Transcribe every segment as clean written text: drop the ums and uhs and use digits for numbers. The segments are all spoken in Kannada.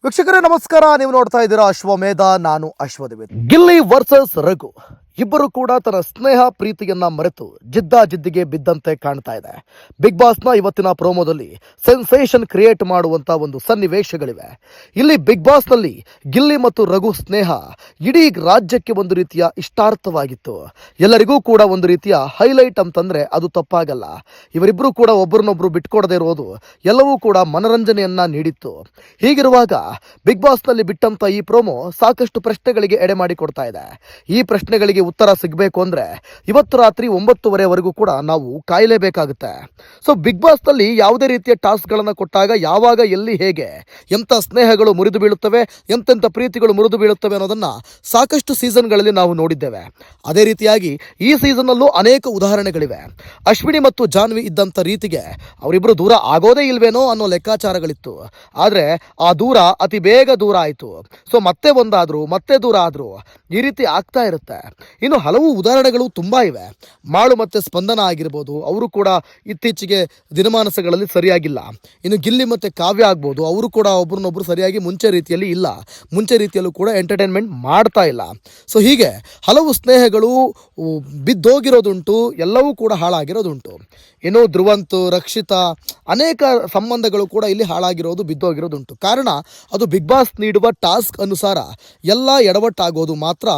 ವೀಕ್ಷಕರೇ ನಮಸ್ಕಾರ. ನೀವು ನೋಡ್ತಾ ಇದ್ದೀರಾ ಅಶ್ವಮೇಧ, ನಾನು ಅಶ್ವದೇವ್. ಗಿಲ್ಲಿ ವರ್ಸಸ್ ರಘು ಇಬ್ಬರು ಕೂಡ ತನ್ನ ಸ್ನೇಹ ಪ್ರೀತಿಯನ್ನ ಮರೆತು ಜಿದ್ದಿಗೆ ಬಿದ್ದಂತೆ ಕಾಣ್ತಾ ಇದೆ. ಬಿಗ್ ಬಾಸ್ನ ಇವತ್ತಿನ ಪ್ರೋಮೋದಲ್ಲಿ ಸೆನ್ಸೇಷನ್ ಕ್ರಿಯೇಟ್ ಮಾಡುವಂತ ಒಂದು ಸನ್ನಿವೇಶಗಳಿವೆ. ಇಲ್ಲಿ ಬಿಗ್ ಬಾಸ್ನಲ್ಲಿ ಗಿಲ್ಲಿ ಮತ್ತು ರಘು ಸ್ನೇಹ ಇಡೀ ರಾಜ್ಯಕ್ಕೆ ಒಂದು ರೀತಿಯ ಇಷ್ಟಾರ್ಥವಾಗಿತ್ತು. ಎಲ್ಲರಿಗೂ ಕೂಡ ಒಂದು ರೀತಿಯ ಹೈಲೈಟ್ ಅಂತಂದ್ರೆ ಅದು ತಪ್ಪಾಗಲ್ಲ. ಇವರಿಬ್ಬರು ಕೂಡ ಒಬ್ಬರನ್ನೊಬ್ರು ಬಿಟ್ಕೊಡದೇ ಇರೋದು ಎಲ್ಲವೂ ಕೂಡ ಮನರಂಜನೆಯನ್ನ ನೀಡಿತ್ತು. ಹೀಗಿರುವಾಗ ಬಿಗ್ ಬಾಸ್ನಲ್ಲಿ ಬಿಟ್ಟಂತ ಈ ಪ್ರೋಮೋ ಸಾಕಷ್ಟು ಪ್ರಶ್ನೆಗಳಿಗೆ ಎಡೆ ಮಾಡಿ ಕೊಡ್ತಾ ಇದೆ. ಈ ಪ್ರಶ್ನೆಗಳಿಗೆ ಉತ್ತರ ಸಿಗಬೇಕು ಅಂದ್ರೆ ಇವತ್ತು ರಾತ್ರಿ 9:30ವರೆಗೂ ಕೂಡ ನಾವು ಕಾಯಲೇಬೇಕಾಗುತ್ತೆ. ಸೊ ಬಿಗ್ ಬಾಸ್ ನಲ್ಲಿ ಯಾವುದೇ ರೀತಿಯ ಟಾಸ್ಕ್ ಗಳನ್ನ ಕೊಟ್ಟಾಗ ಯಾವಾಗ, ಎಲ್ಲಿ, ಹೇಗೆ, ಎಂತ ಸ್ನೇಹಗಳು ಮುರಿದು ಬೀಳುತ್ತವೆ, ಎಂತೆಂಥ ಪ್ರೀತಿಗಳು ಮುರಿದು ಬೀಳುತ್ತವೆ ಅನ್ನೋದನ್ನ ಸಾಕಷ್ಟು ಸೀಸನ್ಗಳಲ್ಲಿ ನಾವು ನೋಡಿದ್ದೇವೆ. ಅದೇ ರೀತಿಯಾಗಿ ಈ ಸೀಸನ್ ಅಲ್ಲೂ ಅನೇಕ ಉದಾಹರಣೆಗಳಿವೆ. ಅಶ್ವಿನಿ ಮತ್ತು ಜಾನ್ವಿ ಇದ್ದಂಥ ರೀತಿಗೆ ಅವರಿಬ್ಬರು ದೂರ ಆಗೋದೇ ಇಲ್ವೇನೋ ಅನ್ನೋ ಲೆಕ್ಕಾಚಾರಗಳಿತ್ತು. ಆದರೆ ಆ ದೂರ ಅತಿ ಬೇಗ ದೂರ ಆಯಿತು. ಸೊ ಮತ್ತೆ ಒಂದಾದ್ರು, ಮತ್ತೆ ದೂರ ಆದ್ರು, ಈ ರೀತಿ ಆಗ್ತಾ ಇರುತ್ತೆ. ಇನ್ನು ಹಲವು ಉದಾಹರಣೆಗಳು ತುಂಬಾ ಇವೆ. ಮಾಳು ಮತ್ತೆ ಸ್ಪಂದನ ಆಗಿರ್ಬೋದು, ಅವರು ಕೂಡ ಇತ್ತೀಚೆಗೆ ದಿನಮಾನಸಗಳಲ್ಲಿ ಸರಿಯಾಗಿಲ್ಲ. ಇನ್ನು ಗಿಲ್ಲಿ ಮತ್ತೆ ಕಾವ್ಯ ಆಗ್ಬೋದು, ಅವರು ಕೂಡ ಒಬ್ರನ್ನೊಬ್ರು ಸರಿಯಾಗಿ ಮುಂಚೆ ರೀತಿಯಲ್ಲಿ ಇಲ್ಲ, ಮುಂಚೆ ರೀತಿಯಲ್ಲೂ ಕೂಡ ಎಂಟರ್ಟೈನ್ಮೆಂಟ್ ಮಾಡ್ತಾ ಇಲ್ಲ. ಸೊ ಹೀಗೆ ಹಲವು ಸ್ನೇಹಗಳು ಬಿದ್ದೋಗಿರೋದುಂಟು, ಎಲ್ಲವೂ ಕೂಡ ಹಾಳಾಗಿರೋದುಂಟು. ಇನ್ನು ಧ್ರುವಂತ್, ರಕ್ಷಿತಾ, ಅನೇಕ ಸಂಬಂಧಗಳು ಕೂಡ ಇಲ್ಲಿ ಹಾಳಾಗಿರೋದು, ಬಿದ್ದೋಗಿರೋದುಂಟು. ಕಾರಣ ಅದು ಬಿಗ್ ಬಾಸ್ ನೀಡುವ ಟಾಸ್ಕ್ ಅನುಸಾರ ಎಲ್ಲ ಎಡವಟ್ಟಾಗೋದು ಮಾತ್ರ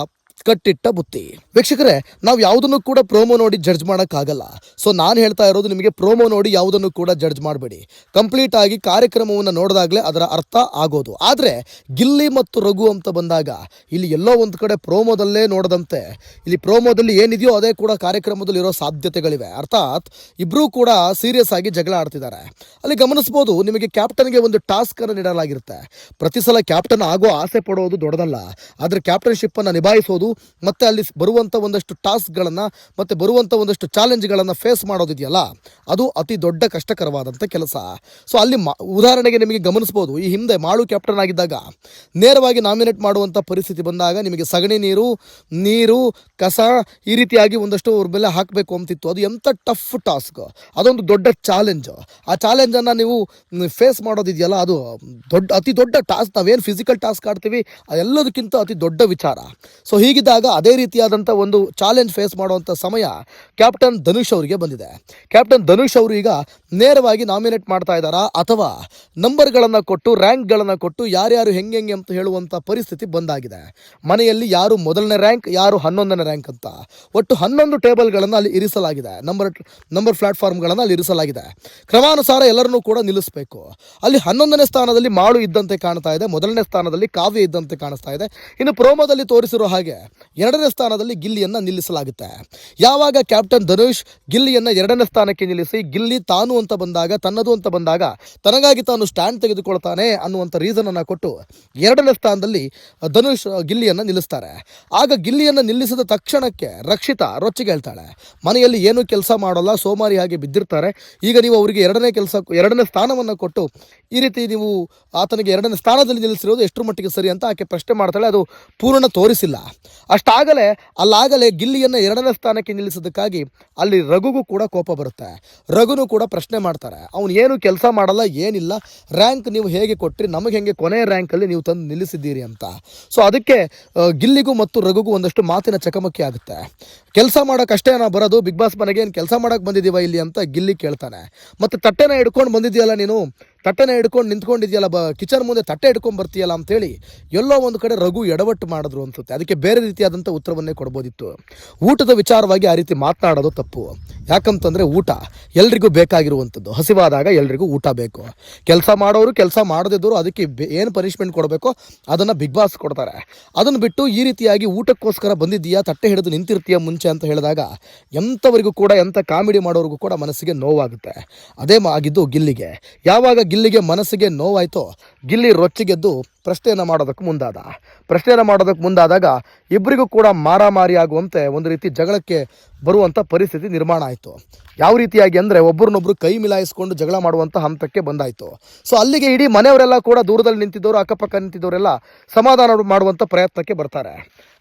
ಕಟ್ಟಿಟ್ಟ ಬುತ್ತಿ. ವೀಕ್ಷಕರೇ, ನಾವು ಯಾವುದನ್ನು ಕೂಡ ಪ್ರೋಮೋ ನೋಡಿ ಜಡ್ಜ್ ಮಾಡೋಕ್ಕಾಗಲ್ಲ. ಸೊ ನಾನು ಹೇಳ್ತಾ ಇರೋದು ನಿಮಗೆ, ಪ್ರೋಮೋ ನೋಡಿ ಯಾವುದನ್ನು ಕೂಡ ಜಡ್ಜ್ ಮಾಡಬೇಡಿ. ಕಂಪ್ಲೀಟ್ ಆಗಿ ಕಾರ್ಯಕ್ರಮವನ್ನು ನೋಡಿದಾಗಲೇ ಅದರ ಅರ್ಥ ಆಗೋದು. ಆದರೆ ಗಿಲ್ಲಿ ಮತ್ತು ರಘು ಅಂತ ಬಂದಾಗ ಇಲ್ಲಿ ಎಲ್ಲೋ ಒಂದು ಕಡೆ ಪ್ರೋಮೋದಲ್ಲೇ ನೋಡದಂತೆ ಇಲ್ಲಿ ಪ್ರೋಮೋದಲ್ಲಿ ಏನಿದೆಯೋ ಅದೇ ಕೂಡ ಕಾರ್ಯಕ್ರಮದಲ್ಲಿ ಇರೋ ಸಾಧ್ಯತೆಗಳಿವೆ. ಅರ್ಥಾತ್ ಇಬ್ಬರೂ ಕೂಡ ಸೀರಿಯಸ್ ಆಗಿ ಜಗಳ ಆಡ್ತಿದ್ದಾರೆ. ಅಲ್ಲಿ ಗಮನಿಸ್ಬೋದು, ನಿಮಗೆ ಕ್ಯಾಪ್ಟನ್ಗೆ ಒಂದು ಟಾಸ್ಕ್ ಅನ್ನು ನೀಡಲಾಗಿರುತ್ತೆ. ಪ್ರತಿ ಸಲ ಕ್ಯಾಪ್ಟನ್ ಆಗೋ ಆಸೆ ಪಡೋದು ದೊಡ್ಡದಲ್ಲ, ಆದರೆ ಕ್ಯಾಪ್ಟನ್ಶಿಪ್ ಅನ್ನು ನಿಭಾಯಿಸೋದು ಮತ್ತೆ ಅಲ್ಲಿ ಬರುವಂಥ ಒಂದಷ್ಟು ಟಾಸ್ಕ್ಗಳನ್ನು ಮತ್ತೆ ಬರುವಂಥ ಒಂದಷ್ಟು ಚಾಲೆಂಜ್ಗಳನ್ನು ಫೇಸ್ ಮಾಡೋದಿದೆಯಲ್ಲ, ಅದು ಅತಿ ದೊಡ್ಡ ಕಷ್ಟಕರವಾದಂಥ ಕೆಲಸ. ಸೊ ಅಲ್ಲಿ ಉದಾಹರಣೆಗೆ ನಿಮಗೆ ಗಮನಿಸ್ಬೋದು, ಈ ಹಿಂದೆ ಮಾಳು ಕ್ಯಾಪ್ಟನ್ ಆಗಿದ್ದಾಗ ನೇರವಾಗಿ ನಾಮಿನೇಟ್ ಮಾಡುವಂಥ ಪರಿಸ್ಥಿತಿ ಬಂದಾಗ ನಿಮಗೆ ಸಗಣಿ ನೀರು ಕಸ ಈ ರೀತಿಯಾಗಿ ಒಂದಷ್ಟು ಅವ್ರ ಮೇಲೆ ಹಾಕಬೇಕು ಅಂತಿತ್ತು. ಅದು ಎಂಥ ಟಫ್ ಟಾಸ್ಕ್, ಅದೊಂದು ದೊಡ್ಡ ಚಾಲೆಂಜ್. ಆ ಚಾಲೆಂಜನ್ನು ನೀವು ಫೇಸ್ ಮಾಡೋದಿದೆಯಲ್ಲ, ಅದು ಅತಿ ದೊಡ್ಡ ಟಾಸ್ಕ್. ನಾವೇನು ಫಿಸಿಕಲ್ ಟಾಸ್ಕ್ ಆಡ್ತೀವಿ ಅದೆಲ್ಲದಕ್ಕಿಂತ ಅತಿ ದೊಡ್ಡ ವಿಚಾರ. ಸೊ ಹೀಗಿದ್ದಾಗ ಅದೇ ರೀತಿಯಾದಂಥ ಒಂದು ಚಾಲೆಂಜ್ ಫೇಸ್ ಮಾಡುವಂಥ ಸಮಯ ಕ್ಯಾಪ್ಟನ್ ಧನುಷ್ ಅವರಿಗೆ ಬಂದಿದೆ. ಕ್ಯಾಪ್ಟನ್ ಧನುಷ್ ಅವರು ಈಗ ನೇರವಾಗಿ ನಾಮಿನೇಟ್ ಮಾಡ್ತಾ ಇದ್ದಾರಾ, ಅಥವಾ ನಂಬರ್ಗಳನ್ನು ಕೊಟ್ಟು, ರ್ಯಾಂಕ್ಗಳನ್ನು ಕೊಟ್ಟು ಯಾರ್ಯಾರು ಹೆಂಗೆ ಅಂತ ಹೇಳುವಂಥ ಪರಿಸ್ಥಿತಿ ಬಂದಾಗಿದೆ. ಮನೆಯಲ್ಲಿ ಯಾರು ಮೊದಲನೇ ರ್ಯಾಂಕ್, ಯಾರು 11ನೇ ರ್ಯಾಂಕ್ ಅಂತ ಒಟ್ಟು 11 ಟೇಬಲ್ಗಳನ್ನು ಅಲ್ಲಿ ಇರಿಸಲಾಗಿದೆ. ನಂಬರ್ ಪ್ಲಾಟ್ಫಾರ್ಮ್ಗಳನ್ನು ಅಲ್ಲಿ ಇರಿಸಲಾಗಿದೆ. ಕ್ರಮಾನುಸಾರ ಎಲ್ಲರನ್ನೂ ಕೂಡ ನಿಲ್ಲಿಸಬೇಕು. ಅಲ್ಲಿ 11ನೇ ಸ್ಥಾನದಲ್ಲಿ ಮಾಳು ಇದ್ದಂತೆ ಕಾಣ್ತಾ ಇದೆ, ಮೊದಲನೇ ಸ್ಥಾನದಲ್ಲಿ ಕಾವ್ಯ ಇದ್ದಂತೆ ಕಾಣಿಸ್ತಾ ಇದೆ. ಇನ್ನು ಪ್ರೋಮೋದಲ್ಲಿ ತೋರಿಸಿರೋ ಹಾಗೆ 2ನೇ ಸ್ಥಾನದಲ್ಲಿ ಗಿಲ್ಲಿಯನ್ನು ನಿಲ್ಲಿಸಲಾಗುತ್ತೆ. ಯಾವಾಗ ಕ್ಯಾಪ್ಟನ್ ಧನುಷ್ ಗಿಲ್ಲಿಯನ್ನು 2ನೇ ಸ್ಥಾನಕ್ಕೆ ನಿಲ್ಲಿಸಿ, ಗಿಲ್ಲಿ ತಾನು ಅಂತ ಬಂದಾಗ, ತನ್ನದು ಅಂತ ಬಂದಾಗ ತನಗಾಗಿ ತಾನು ಸ್ಟ್ಯಾಂಡ್ ತೆಗೆದುಕೊಳ್ತಾನೆ ಅನ್ನುವಂಥ ರೀಸನ್ ಅನ್ನು ಕೊಟ್ಟು 2ನೇ ಸ್ಥಾನದಲ್ಲಿ ಧನುಷ್ ಗಿಲ್ಲಿಯನ್ನು ನಿಲ್ಲಿಸ್ತಾರೆ. ಆಗ ಗಿಲ್ಲಿಯನ್ನು ನಿಲ್ಲಿಸಿದ ತಕ್ಷಣಕ್ಕೆ ರಕ್ಷಿತಾ ರೊಚ್ಚಿಗೆ ಹೇಳ್ತಾಳೆ, ಮನೆಯಲ್ಲಿ ಏನೂ ಕೆಲಸ ಮಾಡೋಲ್ಲ, ಸೋಮಾರಿ ಹಾಗೆ ಬಿದ್ದಿರ್ತಾರೆ, ಈಗ ನೀವು ಅವರಿಗೆ 2ನೇ ಸ್ಥಾನವನ್ನು ಕೊಟ್ಟು ಈ ರೀತಿ ನೀವು ಆತನಿಗೆ 2ನೇ ಸ್ಥಾನದಲ್ಲಿ ನಿಲ್ಲಿಸಿರೋದು ಎಷ್ಟರ ಮಟ್ಟಿಗೆ ಸರಿ ಅಂತ ಆಕೆ ಪ್ರಶ್ನೆ ಮಾಡ್ತಾಳೆ. ಅದು ಪೂರ್ಣ ತೋರಿಸಿಲ್ಲ. ಅಲ್ಲಾಗಲೇ ಗಿಲ್ಲಿಯನ್ನು 2ನೇ ಸ್ಥಾನಕ್ಕೆ ನಿಲ್ಲಿಸೋದಕ್ಕಾಗಿ ಅಲ್ಲಿ ರಘುಗೂ ಕೂಡ ಕೋಪ ಬರುತ್ತೆ. ರಘುನು ಕೂಡ ಪ್ರಶ್ನೆ ಮಾಡ್ತಾರೆ, ಅವನು ಏನು ಕೆಲಸ ಮಾಡಲ್ಲ, ಏನಿಲ್ಲ, ರ್ಯಾಂಕ್ ನೀವು ಹೇಗೆ ಕೊಟ್ಟರಿ, ನಮಗೆ ಹೆಂಗೆ ಕೊನೆಯ ರ್ಯಾಂಕಲ್ಲಿ ನೀವು ತಂದು ನಿಲ್ಲಿಸಿದ್ದೀರಿ ಅಂತ. ಸೊ ಅದಕ್ಕೆ ಗಿಲ್ಲಿಗೂ ಮತ್ತು ರಘುಗೂ ಒಂದಷ್ಟು ಮಾತಿನ ಚಕಮಕಿ ಆಗುತ್ತೆ. ಕೆಲಸ ಮಾಡೋಕ್ಕಷ್ಟೇ ನಾವು ಬರೋದು, ಬಿಗ್ ಬಾಸ್ ಮನೆಗೆ ಏನು ಕೆಲಸ ಮಾಡೋಕ್ಕೆ ಬಂದಿದ್ದೀವ ಇಲ್ಲಿ ಅಂತ ಗಿಲ್ಲಿ ಕೇಳ್ತಾನೆ. ಮತ್ತು ತಟ್ಟೆನ ಹಿಡ್ಕೊಂಡು ಬಂದಿದೆಯಲ್ಲ ನೀನು, ತಟ್ಟೆನ ಹಿಡ್ಕೊಂಡು ನಿಂತ್ಕೊಂಡಿದೆಯಲ್ಲ, ಕಿಚನ್ ಮುಂದೆ ತಟ್ಟೆ ಹಿಡ್ಕೊಂಡು ಬರ್ತೀಯಲ್ಲ ಅಂತೇಳಿ ಎಲ್ಲೋ ಒಂದು ಕಡೆ ರಘು ಎಡವಟ್ಟು ಮಾಡಿದ್ರು ಅನ್ಸುತ್ತೆ. ಅದಕ್ಕೆ ಬೇರೆ ರೀತಿಯಾದಂಥ ಉತ್ತರವನ್ನೇ ಕೊಡ್ಬೋದಿತ್ತು. ಊಟದ ವಿಚಾರವಾಗಿ ಆ ರೀತಿ ಮಾತನಾಡೋದು ತಪ್ಪು. ಯಾಕಂತಂದರೆ ಊಟ ಎಲ್ರಿಗೂ ಬೇಕಾಗಿರುವಂಥದ್ದು. ಹಸಿವಾದಾಗ ಎಲ್ರಿಗೂ ಊಟ ಬೇಕು. ಕೆಲಸ ಮಾಡೋರು, ಕೆಲಸ ಮಾಡದಿದ್ದವರು ಅದಕ್ಕೆ ಏನು ಪನಿಷ್ಮೆಂಟ್ ಕೊಡಬೇಕೋ ಅದನ್ನು ಬಿಗ್ ಬಾಸ್ ಕೊಡ್ತಾರೆ. ಅದನ್ನು ಬಿಟ್ಟು ಈ ರೀತಿಯಾಗಿ ಊಟಕ್ಕೋಸ್ಕರ ಬಂದಿದ್ದೀಯಾ, ತಟ್ಟೆ ಹಿಡಿದು ನಿಂತಿರ್ತೀಯ ಮುಂಚೆ ಅಂತ ಹೇಳಿದಾಗ ಎಂಥವರಿಗೂ ಕೂಡ, ಎಂಥ ಕಾಮಿಡಿ ಮಾಡೋರಿಗೂ ಕೂಡ ಮನಸ್ಸಿಗೆ ನೋವಾಗುತ್ತೆ. ಅದೇ ಆಗಿದ್ದು ಗಿಲ್ಲಿಗೆ. ಯಾವಾಗ ಗಿಲ್ಲಿಗೆ ಮನಸ್ಸಿಗೆ ನೋವಾಯಿತೋ ಗಿಲ್ಲಿ ರೊಚ್ಚಿಗೆದ್ದು ಪ್ರಶ್ನೆಯನ್ನು ಮಾಡೋದಕ್ಕೆ ಮುಂದಾದಾಗ ಇಬ್ಬರಿಗೂ ಕೂಡ ಮಾರಾಮಾರಿ ಆಗುವಂತೆ ಒಂದು ರೀತಿ ಜಗಳಕ್ಕೆ ಬರುವಂಥ ಪರಿಸ್ಥಿತಿ ನಿರ್ಮಾಣ ಆಯಿತು. ಯಾವ ರೀತಿಯಾಗಿ ಅಂದರೆ ಒಬ್ಬರನ್ನೊಬ್ಬರು ಕೈ ಮಿಲಾಯಿಸ್ಕೊಂಡು ಜಗಳ ಮಾಡುವಂಥ ಹಂತಕ್ಕೆ ಬಂದಾಯಿತು. ಸೊ ಅಲ್ಲಿಗೆ ಇಡೀ ಮನೆಯವರೆಲ್ಲ ಕೂಡ ದೂರದಲ್ಲಿ ನಿಂತಿದ್ದವರು, ಅಕ್ಕಪಕ್ಕ ನಿಂತಿದ್ದವರೆಲ್ಲ ಸಮಾಧಾನ ಮಾಡುವಂಥ ಪ್ರಯತ್ನಕ್ಕೆ ಬರ್ತಾರೆ.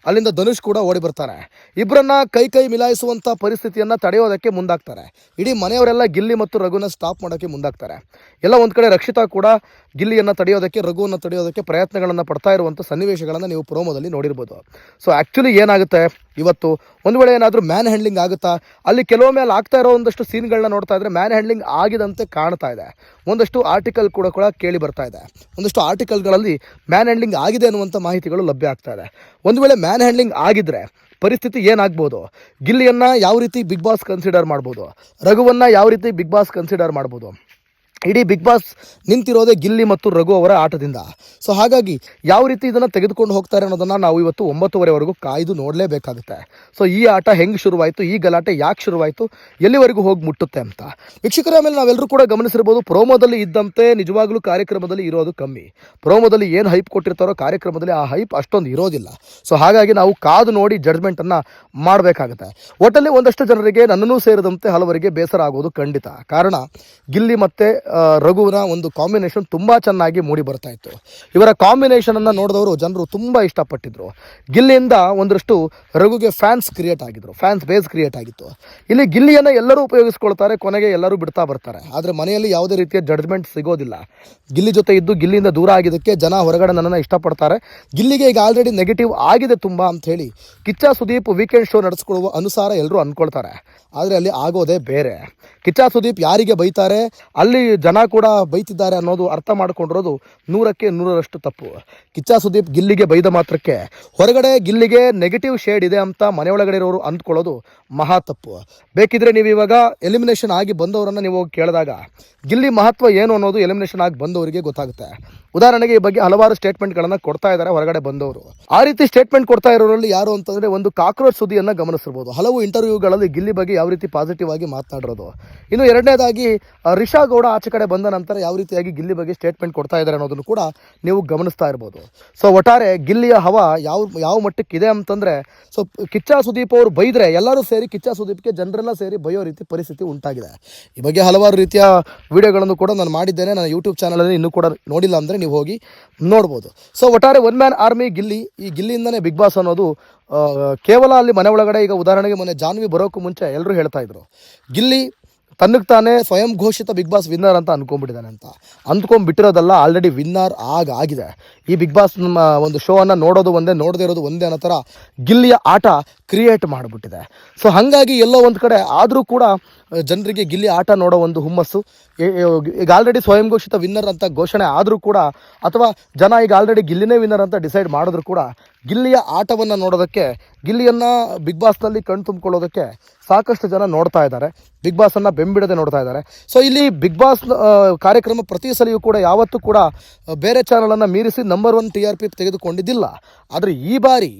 ಅಲ್ಲಿಂದ ಧನುಷ್ ಕೂಡ ಓಡಿ ಬರ್ತಾನೆ. ಇಬ್ಬರನ್ನ ಕೈ ಮಿಲಾಯಿಸುವಂಥ ಪರಿಸ್ಥಿತಿಯನ್ನು ತಡೆಯೋದಕ್ಕೆ ಮುಂದಾಗ್ತಾರೆ. ಇಡೀ ಮನೆಯವರೆಲ್ಲ ಗಿಲ್ಲಿ ಮತ್ತು ರಘುನ ಸ್ಟಾಪ್ ಮಾಡೋಕ್ಕೆ ಮುಂದಾಗ್ತಾರೆ. ಎಲ್ಲ ಒಂದು ಕಡೆ ರಕ್ಷಿತಾ ಕೂಡ ಗಿಲ್ಲಿಯನ್ನು ತಡೆಯೋ ತಡೆಯೋದಕ್ಕೆ, ರಘುವನ್ನು ತಡೆಯೋದಕ್ಕೆ ಪ್ರಯತ್ನಗಳನ್ನು ಪಡ್ತಾ ಇರುವಂಥ ಸನ್ನಿವೇಶಗಳನ್ನು ನೀವು ಪ್ರೋಮೋದಲ್ಲಿ ನೋಡಿರ್ಬೋದು. ಸೊ ಆ್ಯಕ್ಚುಲಿ ಏನಾಗುತ್ತೆ, ಇವತ್ತು ಒಂದು ವೇಳೆ ಏನಾದರೂ ಮ್ಯಾನ್ ಹ್ಯಾಂಡ್ಲಿಂಗ್ ಆಗುತ್ತಾ, ಅಲ್ಲಿ ಕೆಲವೊಮ್ಮೆ ಅಲ್ಲಿ ಆಗ್ತಾ ಇರೋ ಒಂದಷ್ಟು ಸೀನ್ಗಳನ್ನ ನೋಡ್ತಾ ಇದ್ದರೆ ಮ್ಯಾನ್ ಹ್ಯಾಂಡ್ಲಿಂಗ್ ಆಗಿದಂತೆ ಕಾಣ್ತಾ ಇದೆ. ಒಂದಷ್ಟು ಆರ್ಟಿಕಲ್ ಕೂಡ ಕೇಳಿ ಬರ್ತಾ ಇದೆ. ಒಂದಷ್ಟು ಆರ್ಟಿಕಲ್ಗಳಲ್ಲಿ ಮ್ಯಾನ್ ಹ್ಯಾಂಡ್ಲಿಂಗ್ ಆಗಿದೆ ಅನ್ನುವಂಥ ಮಾಹಿತಿಗಳು ಲಭ್ಯ ಆಗ್ತಾ ಇದೆ. ಒಂದು ವೇಳೆ ಮ್ಯಾನ್ ಹ್ಯಾಂಡ್ಲಿಂಗ್ ಆಗಿದ್ದರೆ ಪರಿಸ್ಥಿತಿ ಏನಾಗ್ಬೋದು, ಗಿಲ್ಲಿಯನ್ನು ಯಾವ ರೀತಿ ಬಿಗ್ ಬಾಸ್ ಕನ್ಸಿಡರ್ ಮಾಡ್ಬೋದು, ರಘುವನ್ನು ಯಾವ ರೀತಿ ಬಿಗ್ ಬಾಸ್ ಕನ್ಸಿಡರ್ ಮಾಡ್ಬೋದು. ಇಡೀ ಬಿಗ್ ಬಾಸ್ ನಿಂತಿರೋದೇ ಗಿಲ್ಲಿ ಮತ್ತು ರಘು ಅವರ ಆಟದಿಂದ. ಸೊ ಹಾಗಾಗಿ ಯಾವ ರೀತಿ ಇದನ್ನು ತೆಗೆದುಕೊಂಡು ಹೋಗ್ತಾರೆ ಅನ್ನೋದನ್ನು ನಾವು ಇವತ್ತು 9:30ವರೆಗೂ ಕಾಯ್ದು ನೋಡಲೇಬೇಕಾಗುತ್ತೆ. ಸೊ ಈ ಆಟ ಹೆಂಗೆ ಶುರುವಾಯಿತು, ಈ ಗಲಾಟೆ ಯಾಕೆ ಶುರುವಾಯಿತು, ಎಲ್ಲಿವರೆಗೂ ಹೋಗಿ ಮುಟ್ಟುತ್ತೆ ಅಂತ. ವೀಕ್ಷಕರ ಮೇಲೆ ನಾವೆಲ್ಲರೂ ಕೂಡ ಗಮನಿಸಿರ್ಬೋದು, ಪ್ರೋಮೋದಲ್ಲಿ ಇದ್ದಂತೆ ನಿಜವಾಗ್ಲೂ ಕಾರ್ಯಕ್ರಮದಲ್ಲಿ ಇರೋದು ಕಮ್ಮಿ. ಪ್ರೋಮೋದಲ್ಲಿ ಏನು ಹೈಪ್ ಕೊಟ್ಟಿರ್ತಾರೋ ಕಾರ್ಯಕ್ರಮದಲ್ಲಿ ಆ ಹೈಪ್ ಅಷ್ಟೊಂದು ಇರೋದಿಲ್ಲ. ಸೊ ಹಾಗಾಗಿ ನಾವು ಕಾದು ನೋಡಿ ಜಡ್ಜ್ಮೆಂಟನ್ನು ಮಾಡಬೇಕಾಗುತ್ತೆ. ಒಟ್ಟಲ್ಲಿ ಒಂದಷ್ಟು ಜನರಿಗೆ, ನನ್ನನ್ನೂ ಸೇರಿದಂತೆ ಹಲವರಿಗೆ ಬೇಸರ ಆಗೋದು ಖಂಡಿತ. ಕಾರಣ ಗಿಲ್ಲಿ ಮತ್ತು ರಘುವಿನ ಒಂದು ಕಾಂಬಿನೇಷನ್ ತುಂಬ ಚೆನ್ನಾಗಿ ಮೂಡಿ ಬರ್ತಾ ಇತ್ತು. ಇವರ ಕಾಂಬಿನೇಷನನ್ನು ನೋಡಿದವರು ಜನರು ತುಂಬ ಇಷ್ಟಪಟ್ಟಿದ್ರು. ಗಿಲ್ಲಿಯಿಂದ ಒಂದಷ್ಟು ರಘುಗೆ ಫ್ಯಾನ್ಸ್ ಕ್ರಿಯೇಟ್ ಆಗಿದ್ರು, ಫ್ಯಾನ್ಸ್ ಬೇಸ್ ಕ್ರಿಯೇಟ್ ಆಗಿತ್ತು. ಇಲ್ಲಿ ಗಿಲ್ಲಿಯನ್ನು ಎಲ್ಲರೂ ಉಪಯೋಗಿಸ್ಕೊಳ್ತಾರೆ, ಕೊನೆಗೆ ಎಲ್ಲರೂ ಬಿಡ್ತಾ ಬರ್ತಾರೆ. ಆದರೆ ಮನೆಯಲ್ಲಿ ಯಾವುದೇ ರೀತಿಯ ಜಡ್ಜ್ಮೆಂಟ್ ಸಿಗೋದಿಲ್ಲ. ಗಿಲ್ಲಿ ಜೊತೆ ಇದ್ದು ಗಿಲ್ಲಿಯಿಂದ ದೂರ ಆಗಿದ್ದಕ್ಕೆ ಜನ ಹೊರಗಡೆ ನನ್ನನ್ನು ಇಷ್ಟಪಡ್ತಾರೆ. ಗಿಲ್ಲಿಗೆ ಈಗ ಆಲ್ರೆಡಿ ನೆಗೆಟಿವ್ ಆಗಿದೆ ತುಂಬ ಅಂಥೇಳಿ ಕಿಚ್ಚ ಸುದೀಪ್ ವೀಕೆಂಡ್ ಶೋ ನಡೆಸ್ಕೊಳ್ಳುವ ಅನುಸಾರ ಎಲ್ಲರೂ ಅಂದ್ಕೊಳ್ತಾರೆ. ಆದರೆ ಅಲ್ಲಿ ಆಗೋದೇ ಬೇರೆ. ಕಿಚ್ಚ ಸುದೀಪ್ ಯಾರಿಗೆ ಬೈತಾರೆ, ಅಲ್ಲಿ ಜನ ಕೂಡ ಬೈತಿದ್ದಾರೆ ಅನ್ನೋದು ಅರ್ಥ ಮಾಡ್ಕೊಂಡಿರೋದು 100ಕ್ಕೆ 100ರಷ್ಟು ತಪ್ಪು. ಕಿಚ್ಚ ಸುದೀಪ್ ಗಿಲ್ಲಿಗೆ ಬೈದ ಮಾತ್ರಕ್ಕೆ ಹೊರಗಡೆ ಗಿಲ್ಲಿಗೆ ನೆಗೆಟಿವ್ ಶೇಡ್ ಇದೆ ಅಂತ ಮನೆಯೊಳಗಡೆ ಇರೋರು ಅಂದ್ಕೊಳ್ಳೋದು ಮಹಾ ತಪ್ಪು. ಬೇಕಿದ್ರೆ ನೀವು ಇವಾಗ ಎಲಿಮಿನೇಷನ್ ಆಗಿ ಬಂದವರನ್ನು ನೀವು ಕೇಳಿದಾಗ ಗಿಲ್ಲಿ ಮಹತ್ವ ಏನು ಅನ್ನೋದು ಎಲಿಮಿನೇಷನ್ ಆಗಿ ಬಂದವರಿಗೆ ಗೊತ್ತಾಗುತ್ತೆ. ಉದಾಹರಣೆಗೆ ಈ ಬಗ್ಗೆ ಹಲವಾರು ಸ್ಟೇಟ್ಮೆಂಟ್ಗಳನ್ನು ಕೊಡ್ತಾ ಇದ್ದಾರೆ ಹೊರಗಡೆ ಬಂದವರು. ಆ ರೀತಿ ಸ್ಟೇಟ್ಮೆಂಟ್ ಕೊಡ್ತಾ ಇರೋರಲ್ಲಿ ಯಾರು ಅಂತಂದರೆ, ಒಂದು ಕಾಕ್ರೋಚ್ ಸುದ್ದಿಯನ್ನು ಗಮನಿಸಿರ್ಬೋದು. ಹಲವು ಇಂಟರ್ವ್ಯೂಗಳಲ್ಲಿ ಗಿಲ್ಲಿ ಬಗ್ಗೆ ಯಾವ ರೀತಿ ಪಾಸಿಟಿವ್ ಆಗಿ ಮಾತನಾಡಿರೋದು. ಇನ್ನು ಎರಡನೇದಾಗಿ ರಿಷಾ ಗೌಡ ಆಚೆ ಕಡೆ ಬಂದ ನಂತರ ಯಾವ ರೀತಿಯಾಗಿ ಗಿಲ್ಲಿ ಬಗ್ಗೆ ಸ್ಟೇಟ್ಮೆಂಟ್ ಕೊಡ್ತಾ ಇದ್ದಾರೆ ಅನ್ನೋದನ್ನು ಕೂಡ ನೀವು ಗಮನಿಸ್ತಾ ಇರ್ಬೋದು. ಸೊ ಒಟ್ಟಾರೆ ಗಿಲ್ಲಿಯ ಹವಾ ಯಾವ ಮಟ್ಟಕ್ಕಿದೆ ಅಂತಂದರೆ, ಸೊ ಕಿಚ್ಚ ಸುದೀಪ್ ಅವರು ಬೈದರೆ ಎಲ್ಲರೂ ಸೇರಿ ಕಿಚ್ಚ ಸುದೀಪ್ಗೆ ಜನರೆಲ್ಲ ಸೇರಿ ಬೈಯೋ ರೀತಿ ಪರಿಸ್ಥಿತಿ ಉಂಟಾಗಿದೆ. ಈ ಬಗ್ಗೆ ಹಲವಾರು ರೀತಿಯ ವಿಡಿಯೋಗಳನ್ನು ಕೂಡ ನಾನು ಮಾಡಿದ್ದೇನೆ. ನನ್ನ ಯೂಟ್ಯೂಬ್ ಚಾನಲಲ್ಲಿ ಇನ್ನೂ ಕೂಡ ನೋಡಿಲ್ಲ ಅಂದರೆ ನೀವು ಹೋಗಿ ನೋಡ್ಬೋದು. ಸೊ ಒಟ್ಟಾರೆ ಒನ್ ಮ್ಯಾನ್ ಆರ್ಮಿ ಗಿಲ್ಲಿ. ಈ ಗಿಲ್ಲಿಯಿಂದನೇ ಬಿಗ್ ಬಾಸ್ ಅನ್ನೋದು ಕೇವಲ ಅಲ್ಲಿ ಮನೆ ಒಳಗಡೆ. ಈಗ ಉದಾಹರಣೆಗೆ ಮೊನ್ನೆ ಜಾನ್ವಿ ಬರೋಕ್ಕೂ ಮುಂಚೆ ಎಲ್ಲರೂ ಹೇಳ್ತಾ ಇದ್ರು, ಗಿಲ್ಲಿ ತನ್ನಕ್ಕೆ ತಾನೇ ಸ್ವಯಂ ಘೋಷಿತ ಬಿಗ್ ಬಾಸ್ ವಿನ್ನರ್ ಅಂತ ಅಂದ್ಕೊಂಡ್ಬಿಟ್ಟಿದ್ದಾನೆ ಅಂತ. ಅಂದ್ಕೊಂಡ್ಬಿಟ್ಟಿರೋದಲ್ಲ, ಆಲ್ರೆಡಿ ವಿನ್ನರ್ ಆಗಿದೆ. ಈ ಬಿಗ್ ಬಾಸ್ ಒಂದು ಶೋವನ್ನು ನೋಡೋದು ಒಂದೇ, ನೋಡದೇ ಇರೋದು ಒಂದೇ ಅನ್ನೋ ಥರ ಗಿಲ್ಲಿಯ ಆಟ ಕ್ರಿಯೇಟ್ ಮಾಡಿಬಿಟ್ಟಿದೆ. ಸೊ ಹಾಗಾಗಿ ಎಲ್ಲೋ ಒಂದು ಕಡೆ ಆದರೂ ಕೂಡ ಜನರಿಗೆ ಗಿಲ್ಲಿ ಆಟ ನೋಡೋ ಒಂದು ಹುಮ್ಮಸ್ಸು. ಈಗ ಆಲ್ರೆಡಿ ಸ್ವಯಂ ಘೋಷಿತ ವಿನ್ನರ್ ಅಂತ ಘೋಷಣೆ ಆದರೂ ಕೂಡ, ಅಥವಾ ಜನ ಈಗ ಆಲ್ರೆಡಿ ಗಿಲ್ಲಿನೇ ವಿನ್ನರ್ ಅಂತ ಡಿಸೈಡ್ ಮಾಡಿದ್ರು ಕೂಡ, ಗಿಲ್ಲಿಯ ಆಟವನ್ನು ನೋಡೋದಕ್ಕೆ, ಗಿಲ್ಲಿಯನ್ನು ಬಿಗ್ ಬಾಸ್ನಲ್ಲಿ ಕಣ್ ತುಂಬಿಕೊಳ್ಳೋದಕ್ಕೆ ಸಾಕಷ್ಟು ಜನ ನೋಡ್ತಾ ಇದ್ದಾರೆ. ಬಿಗ್ ಬಾಸನ್ನು ಬೆಂಬಿಡದೆ ನೋಡ್ತಾ ಇದ್ದಾರೆ. ಸೊ ಇಲ್ಲಿ ಬಿಗ್ ಬಾಸ್ ಕಾರ್ಯಕ್ರಮ ಪ್ರತಿ ಸಲಿಯೂ ಕೂಡ ಯಾವತ್ತೂ ಕೂಡ ಬೇರೆ ಚಾನಲನ್ನು ಮೀರಿಸಿ ನಂಬರ್ 1 TRP ತೆಗೆದುಕೊಂಡಿದ್ದಿಲ್ಲ. ಆದರೆ ಈ ಬಾರಿ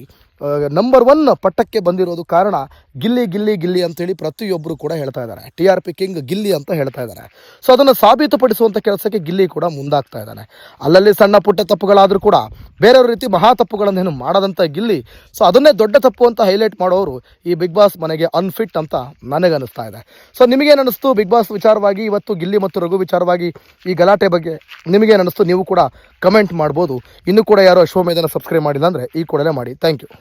ನಂಬರ್ 1 ಪಟ್ಟಕ್ಕೆ ಬಂದಿರೋದು ಕಾರಣ ಗಿಲ್ಲಿ ಗಿಲ್ಲಿ ಗಿಲ್ಲಿ ಅಂತೇಳಿ ಪ್ರತಿಯೊಬ್ಬರು ಕೂಡ ಹೇಳ್ತಾ ಇದ್ದಾರೆ. TRP ಕಿಂಗ್ ಗಿಲ್ಲಿ ಅಂತ ಹೇಳ್ತಾ ಇದ್ದಾರೆ. ಸೊ ಅದನ್ನು ಸಾಬೀತುಪಡಿಸುವಂಥ ಕೆಲಸಕ್ಕೆ ಗಿಲ್ಲಿ ಕೂಡ ಮುಂದಾಗ್ತಾ ಇದ್ದಾನೆ. ಅಲ್ಲಲ್ಲಿ ಸಣ್ಣ ಪುಟ್ಟ ತಪ್ಪುಗಳಾದರೂ ಕೂಡ ಬೇರೆಯವ್ರ ರೀತಿ ಮಹಾ ತಪ್ಪುಗಳನ್ನೇನು ಮಾಡದಂಥ ಗಿಲ್ಲಿ, ಸೊ ಅದನ್ನೇ ದೊಡ್ಡ ತಪ್ಪು ಅಂತ ಹೈಲೈಟ್ ಮಾಡೋರು ಈ ಬಿಗ್ ಬಾಸ್ ಮನೆಗೆ ಅನ್ಫಿಟ್ ಅಂತ ನನಗನ್ನಿಸ್ತಾ ಇದೆ. ಸೊ ನಿಮಗೇನು ಅನ್ನಿಸ್ತು ಬಿಗ್ ಬಾಸ್ ವಿಚಾರವಾಗಿ, ಇವತ್ತು ಗಿಲ್ಲಿ ಮತ್ತು ರಘು ವಿಚಾರವಾಗಿ ಈ ಗಲಾಟೆ ಬಗ್ಗೆ ನಿಮಗೇನು ಅನ್ನಿಸ್ತು, ನೀವು ಕೂಡ ಕಮೆಂಟ್ ಮಾಡ್ಬೋದು. ಇನ್ನೂ ಕೂಡ ಯಾರು ಅಶ್ವಮೇಧನ ಸಬ್ಸ್ಕ್ರೈಬ್ ಮಾಡಿಲ್ಲ ಅಂದರೆ ಈ ಕೂಡಲೇ ಮಾಡಿ. Thank you.